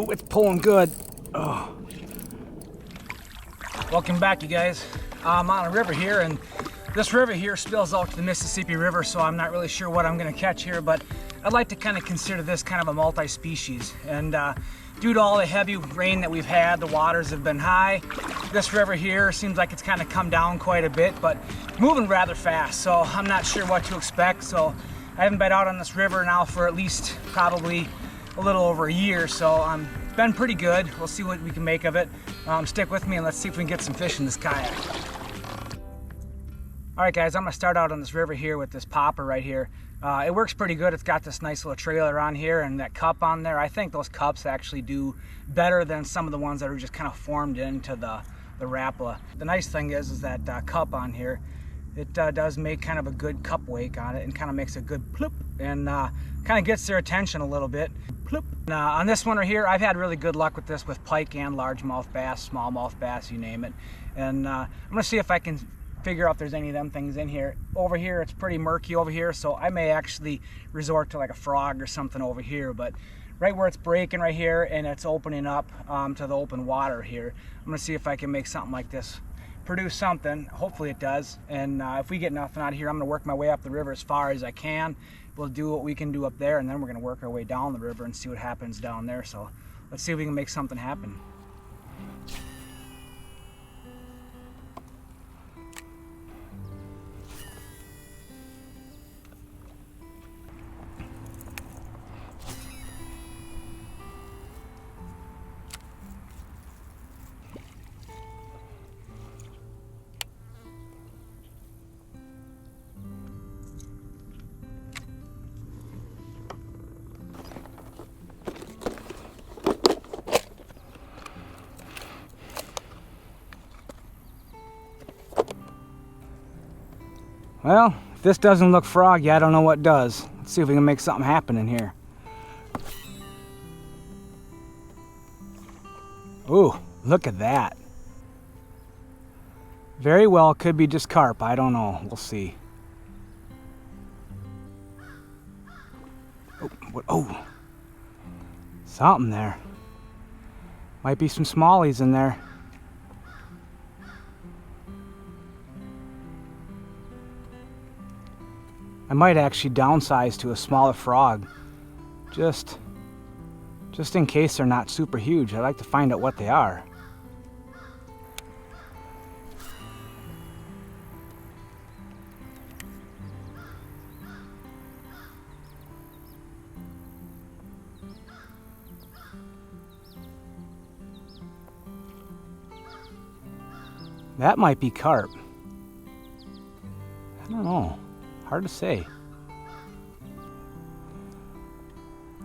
Oh, it's pulling good. Oh. Welcome back, you guys. I'm on a river here, and this river here spills out to the Mississippi River, so I'm not really sure what I'm gonna catch here, but I'd like to kind of consider this kind of a multi-species. And due to all the heavy rain that we've had, the waters have been high. This river here seems like it's kind of come down quite a bit, but moving rather fast, so I'm not sure what to expect. So I haven't been out on this river now for at least probably a little over a year, so been pretty good. We'll see what we can make of it. Stick with me and let's see if we can get some fish in this kayak. All right, guys, I'm gonna start out on this river here with this popper right here. It works pretty good. It's got this nice little trailer on here and that cup on there. I think those cups actually do better than some of the ones that are just kind of formed into the Rapala. The nice thing is that cup on here, it does make kind of a good cup wake on it and kind of makes a good plop and kind of gets their attention a little bit. Plop. On this one right here, I've had really good luck with this with pike and largemouth bass, smallmouth bass, you name it. And I'm gonna see if I can figure out if there's any of them things in here. Over here, it's pretty murky over here, so I may actually resort to like a frog or something over here, but right where it's breaking right here and it's opening up to the open water here, I'm gonna see if I can make something like this produce something. Hopefully it does, and if we get nothing out of here, I'm gonna work my way up the river as far as I can. We'll do what we can do up there, and then we're gonna work our way down the river and see what happens down there. So let's see if we can make something happen. Well, if this doesn't look froggy, I don't know what does. Let's see if we can make something happen in here. Ooh, look at that. Very well could be just carp. I don't know. We'll see. Oh, something there. Might be some smallies in there. I might actually downsize to a smaller frog, just in case they're not super huge. I'd like to find out what they are. That might be carp. I don't know. Hard to say.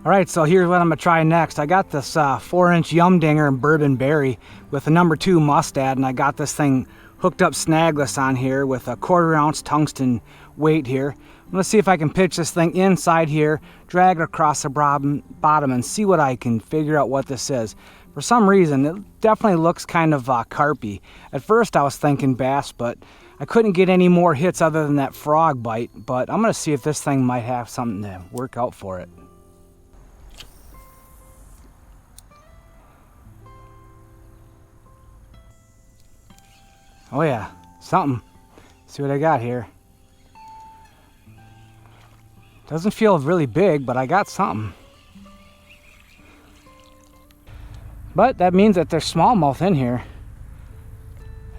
All right, so here's what I'm gonna try next. I got this 4-inch yum dinger and bourbon berry with a number 2 mustad, and I got this thing hooked up snagless on here with a 1/4 ounce tungsten weight here. I'm gonna see if I can pitch this thing inside here, drag it across the bottom, and see what I can figure out what this is. For some reason, it definitely looks kind of carpy. At first I was thinking bass, but I couldn't get any more hits other than that frog bite, but I'm gonna see if this thing might have something to work out for it. Oh yeah, something. See what I got here. Doesn't feel really big, but I got something. But that means that there's smallmouth in here.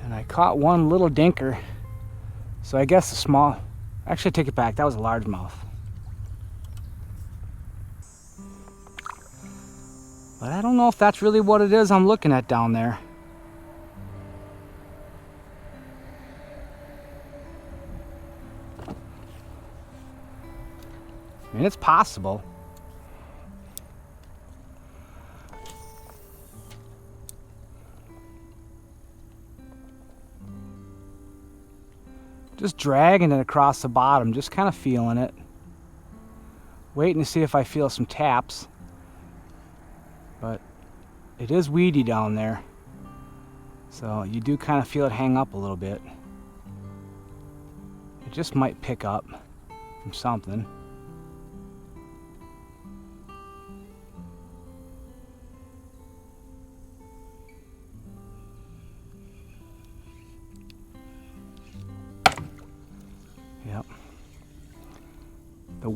And I caught one little dinker. So I guess the small, actually take it back, that was a largemouth. But I don't know if that's really what it is I'm looking at down there. I mean, it's possible. Just dragging it across the bottom, just kind of feeling it. Waiting to see if I feel some taps. But it is weedy down there. So you do kind of feel it hang up a little bit. It just might pick up from something.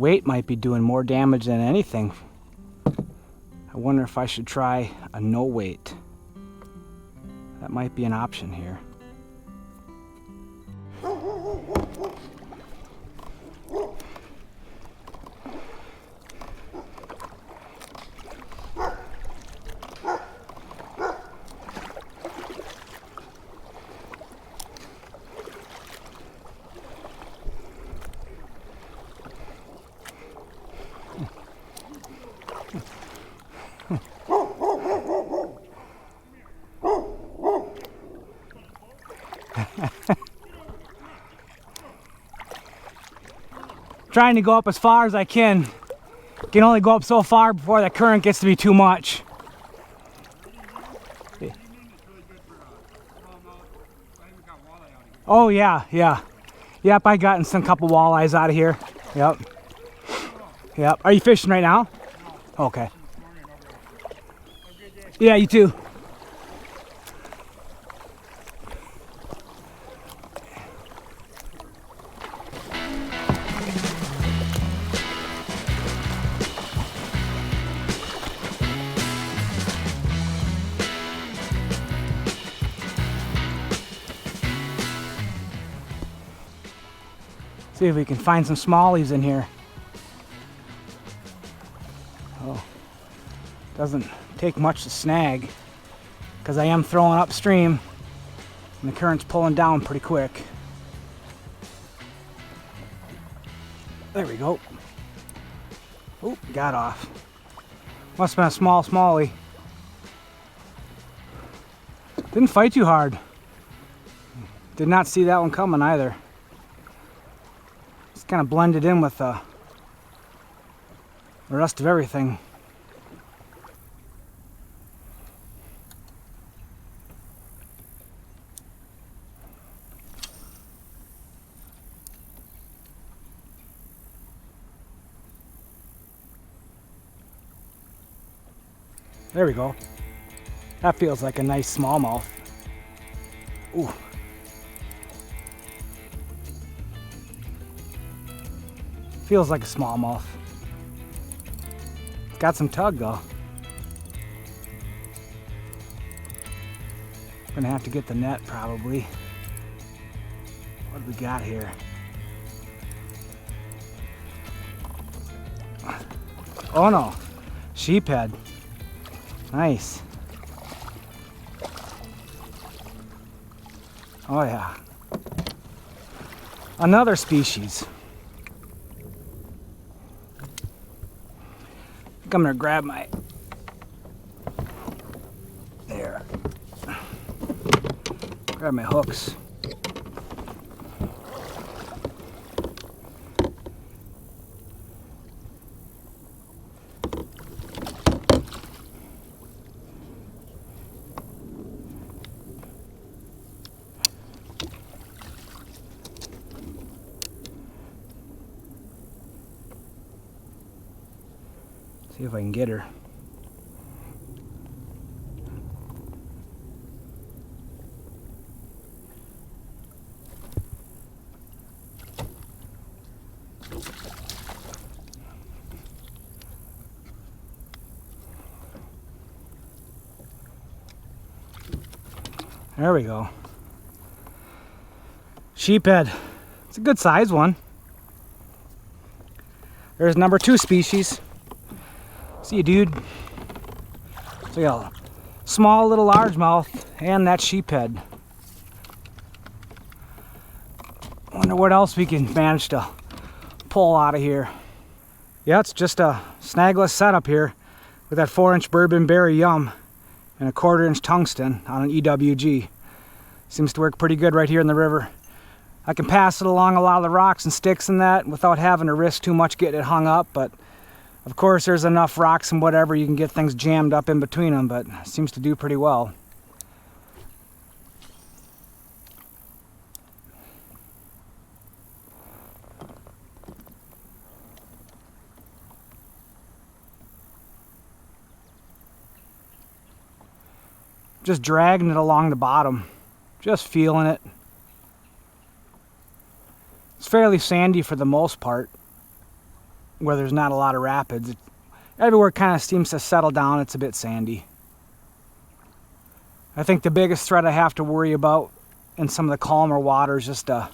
weight might be doing more damage than anything. I wonder if I should try a no weight. That might be an option here. Trying to go up as far as I can. Can only go up so far before the current gets to be too much. Oh yeah, yeah. Yep, I gotten some couple walleyes out of here. Yep. Yep. Are you fishing right now? Okay. Yeah, you too. See if we can find some smallies in here. Oh, doesn't take much to snag because I am throwing upstream and the current's pulling down pretty quick. There we go. Oh, got off. Must have been a small smallie. Didn't fight too hard. Did not see that one coming either. Kind of blended in with the rest of everything. There we go. That feels like a nice smallmouth. Ooh. Feels like a smallmouth. It's got some tug though. Gonna have to get the net probably. What do we got here? Oh no, sheephead. Nice. Oh yeah. Another species. I'm gonna grab my grab my hooks. See if I can get her. There we go. Sheephead. It's a good size one. There's number 2 species. See you, dude. So you got a small little largemouth and that sheephead. Wonder what else we can manage to pull out of here. Yeah, it's just a snagless setup here with that 4-inch bourbon berry yum and a 1/4-inch tungsten on an EWG. Seems to work pretty good right here in the river. I can pass it along a lot of the rocks and sticks and that without having to risk too much getting it hung up, but of course there's enough rocks and whatever you can get things jammed up in between them, but it seems to do pretty well. Just dragging it along the bottom, just feeling it. It's fairly sandy for the most part. where there's not a lot of rapids. Everywhere kind of seems to settle down. It's a bit sandy. I think the biggest threat I have to worry about in some of the calmer water is just a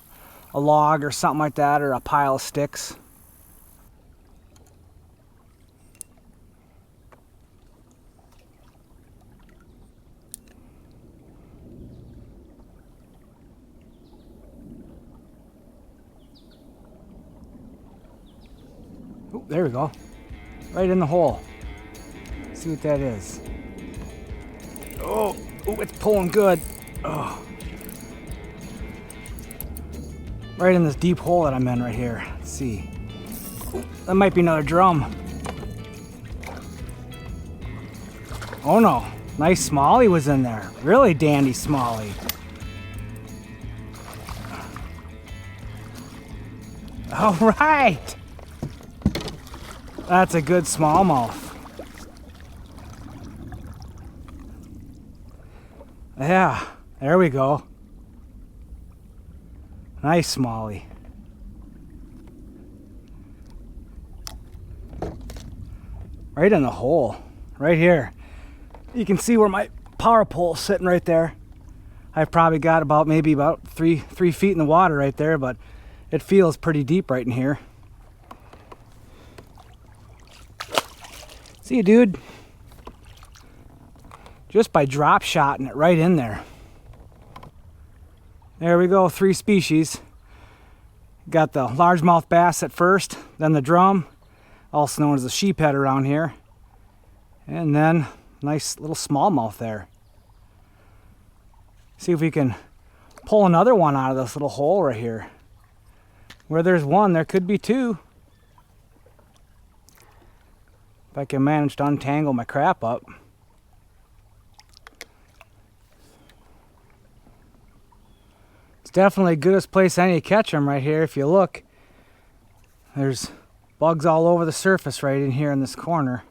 log or something like that, or a pile of sticks. Oh, there we go. Right in the hole. Let's see what that is. Oh, it's pulling good. Oh. Right in this deep hole that I'm in right here. Let's see. Ooh, that might be another drum. Oh no, nice smallie was in there. Really dandy smallie. All right. That's a good smallmouth. Yeah, there we go. Nice smallie. Right in the hole, right here. You can see where my power pole's sitting right there. I've probably got maybe about three feet in the water right there, but it feels pretty deep right in here. See you, dude. Just by drop shotting it right in there. There we go, 3 species. Got the largemouth bass at first, then the drum, also known as the sheephead around here, and then nice little smallmouth there. See if we can pull another one out of this little hole right here. Where there's one, there could be 2. If I can manage to untangle my crap up. It's definitely the goodest place any to catch them right here. If you look, there's bugs all over the surface right in here in this corner.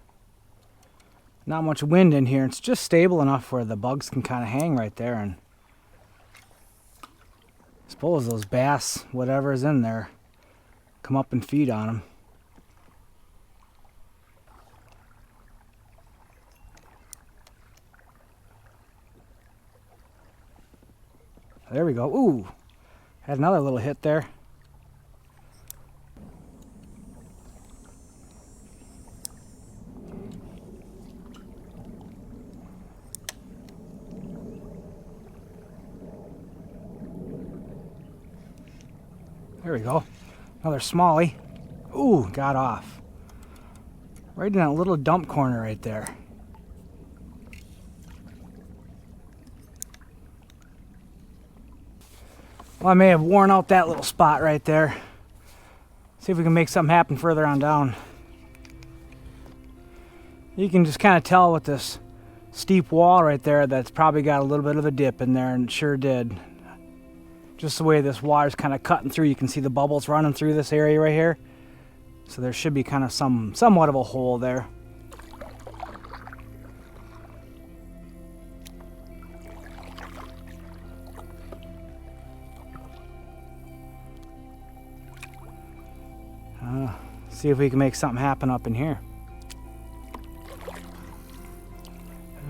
Not much wind in here. It's just stable enough where the bugs can kind of hang right there, and I suppose those bass, whatever is in there, come up and feed on them. There we go. Ooh, had another little hit there. There we go. Another smallie. Ooh, got off. Right in that little dump corner right there. Well, I may have worn out that little spot right there. See if we can make something happen further on down. You can just kind of tell with this steep wall right there that's probably got a little bit of a dip in there, and it sure did. Just the way this water's kind of cutting through, you can see the bubbles running through this area right here. So there should be kind of somewhat of a hole there. See if we can make something happen up in here.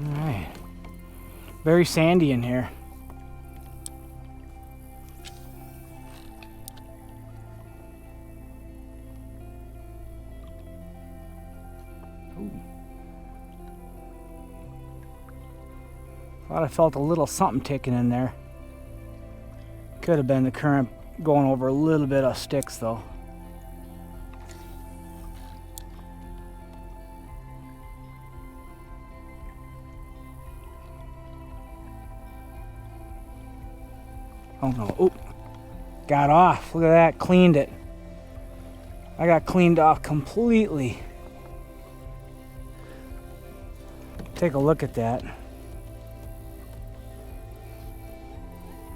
All right. Very sandy in here. Ooh. Thought I felt a little something ticking in there. Could have been the current going over a little bit of sticks though. Oh no, oh, got off. Look at that, cleaned it. I got cleaned off completely. Take a look at that.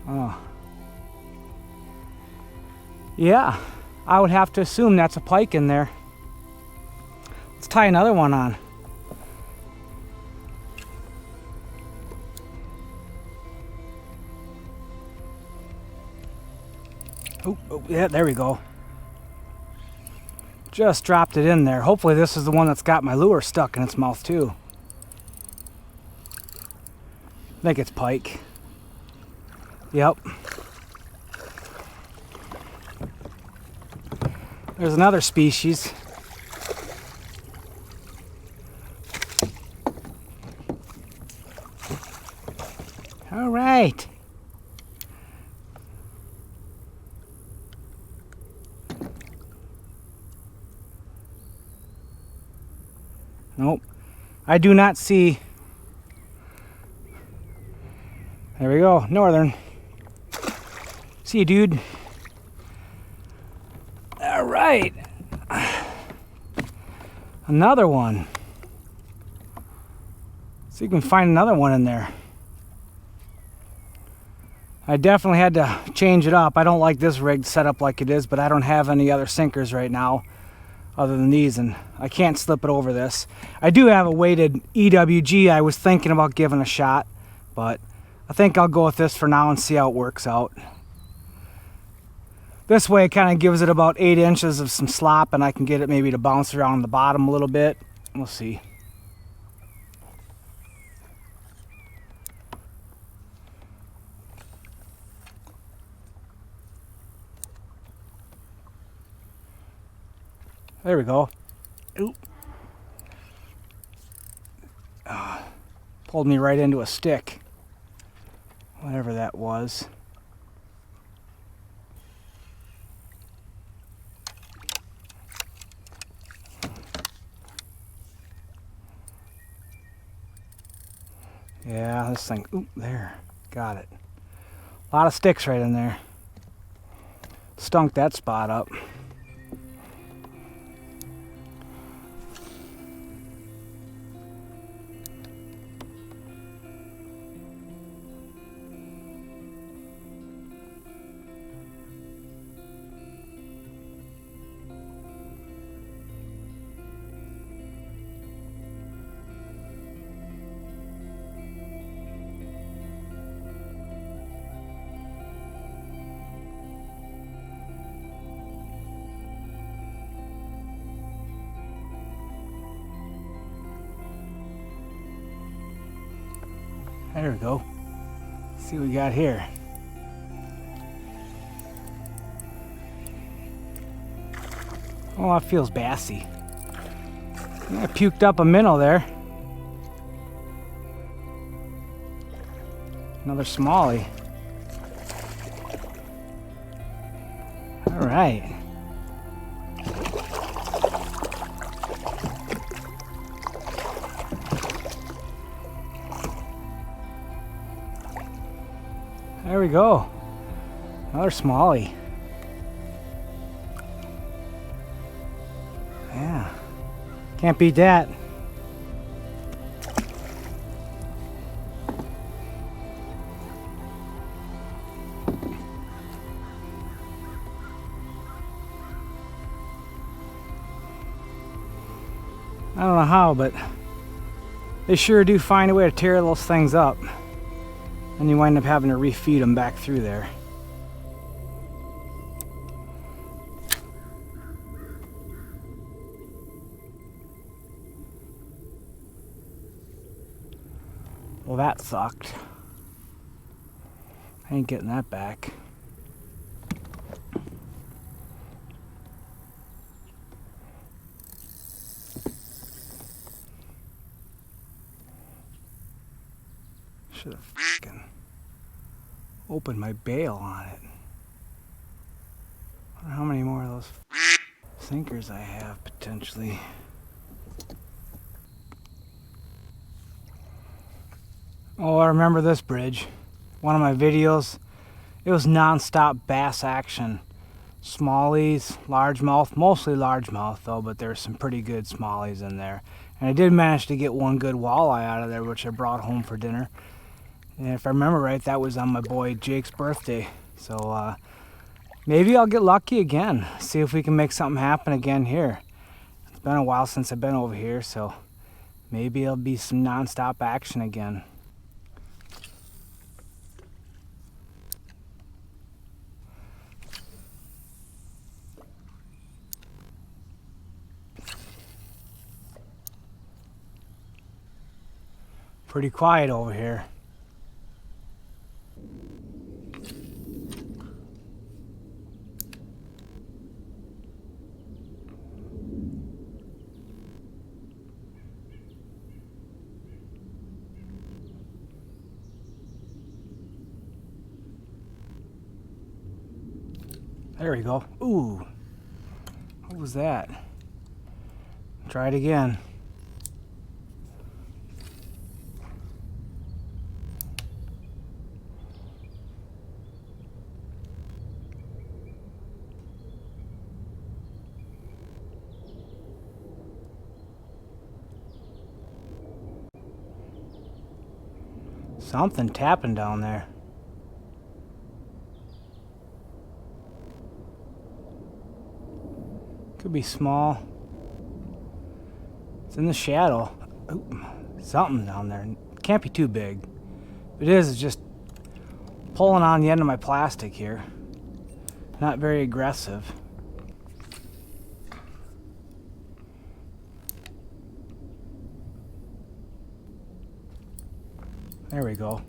Oh. Yeah, I would have to assume that's a pike in there. Let's tie another one on. Oh, yeah, there we go. Just dropped it in there. Hopefully this is the one that's got my lure stuck in its mouth too. I think it's pike. Yep. There's another species. All right. Nope. I do not see. There we go. Northern. See you, dude. All right. Another one. See if you can find another one in there. I definitely had to change it up. I don't like this rig set up like it is, but I don't have any other sinkers right now other than these, and I can't slip it over this. I do have a weighted EWG I was thinking about giving a shot, but I think I'll go with this for now and see how it works out. This way it kind of gives it about 8 inches of some slop, and I can get it maybe to bounce around the bottom a little bit. We'll see. There we go. Oop. Pulled me right into a stick. Whatever that was. Yeah, this thing, oop, there. Got it. A lot of sticks right in there. Stunk that spot up. There we go. Let's see what we got here. Oh, that feels bassy. I puked up a minnow there. Another smallie. All right. There we go. Another smallie. Yeah. Can't beat that. I don't know how, but they sure do find a way to tear those things up. And you wind up having to refeed them back through there. Well, that sucked. I ain't getting that back. Should have fucking opened my bail on it. I wonder how many more of those sinkers I have potentially. Oh, I remember this bridge. One of my videos. It was non-stop bass action. Smallies, largemouth, mostly largemouth though, but there's some pretty good smallies in there. And I did manage to get one good walleye out of there, which I brought home for dinner. And if I remember right, that was on my boy Jake's birthday. So maybe I'll get lucky again. See if we can make something happen again here. It's been a while since I've been over here, so maybe it'll be some non-stop action again. Pretty quiet over here. There we go. Ooh, what was that? Try it again. Something tapping down there. Could be small. It's in the shadow. Ooh, something down there. Can't be too big. If it is, it's just pulling on the end of my plastic here. Not very aggressive. There we go.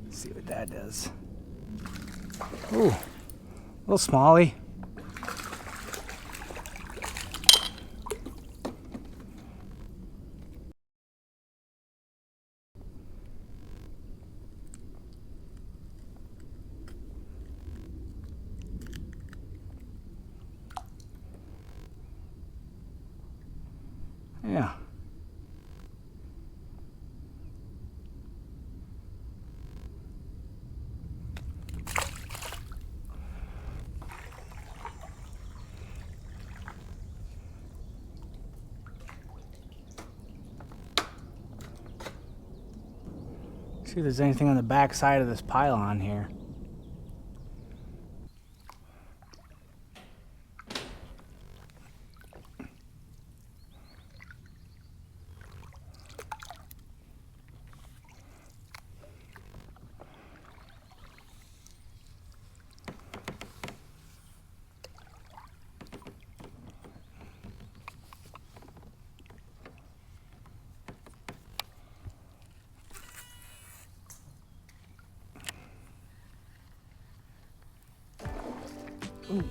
Let's see what that does. Ooh, a little smallie. Yeah. See if there's anything on the back side of this pylon here. Ooh.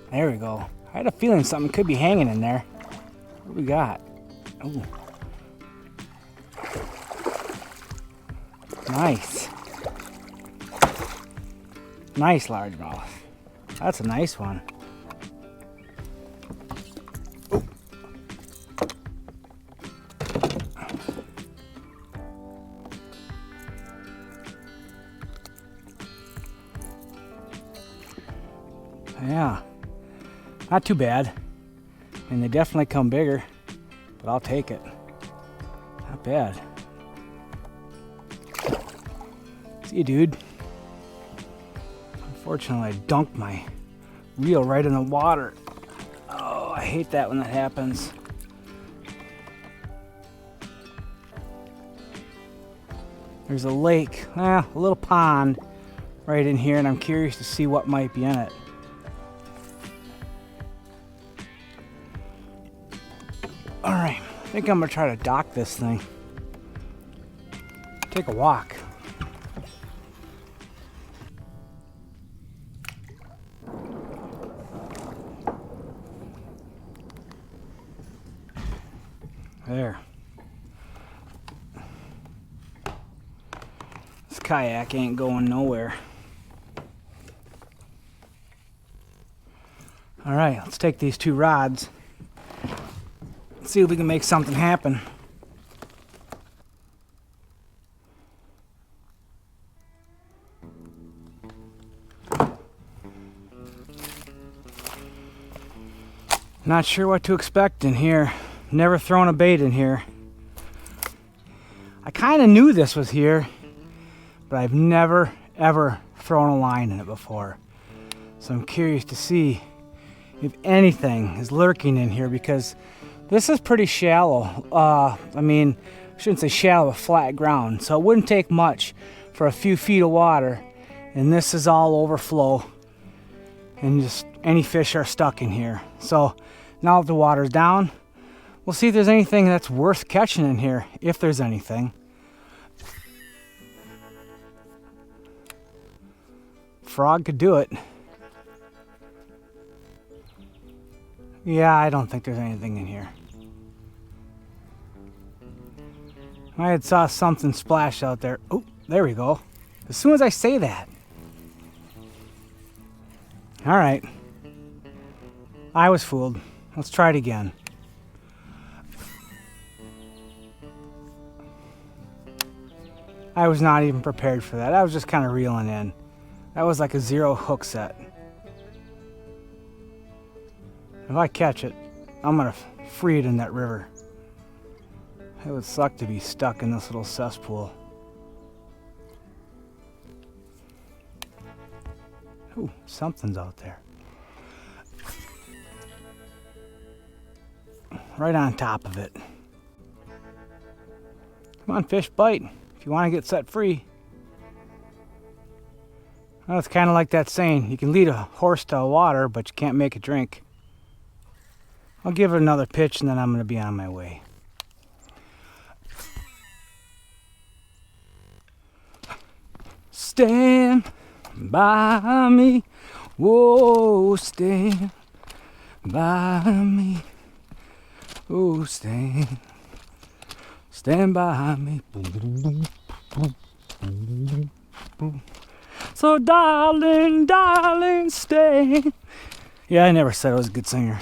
There we go. I had a feeling something could be hanging in there. What do we got? Ooh. Nice. Nice largemouth. That's a nice one. Ooh. Yeah, not too bad. And they definitely come bigger, but I'll take it. Not bad. See you, dude. Unfortunately, I dunked my reel right in the water. Oh, I hate that when that happens. There's a lake, a little pond right in here, and I'm curious to see what might be in it. Alright, I think I'm going to try to dock this thing. Take a walk. There. This kayak ain't going nowhere. Alright, let's take these two rods. See if we can make something happen. Not sure what to expect in here. Never thrown a bait in here. I kind of knew this was here, but I've never ever thrown a line in it before. So I'm curious to see if anything is lurking in here, because this is pretty shallow. I mean, I shouldn't say shallow, but flat ground. So it wouldn't take much for a few feet of water. And this is all overflow. And just any fish are stuck in here. So now that the water's down, We'll see if there's anything that's worth catching in here, if there's anything. Frog could do it. Yeah, I don't think there's anything in here. I had saw something splash out there. Oh, there we go. As soon as I say that. All right. I was fooled. Let's try it again. I was not even prepared for that. I was just kind of reeling in. That was like a 0 hook set. If I catch it, I'm going to free it in that river. It would suck to be stuck in this little cesspool. Ooh, something's out there. Right on top of it. Come on, fish, bite. If you want to get set free. Well, it's kind of like that saying, you can lead a horse to water, but you can't make it drink. I'll give it another pitch and then I'm going to be on my way. Stand by me, whoa, stand by me, oh, stand by me. So darling, darling, stay. Yeah, I never said I was a good singer.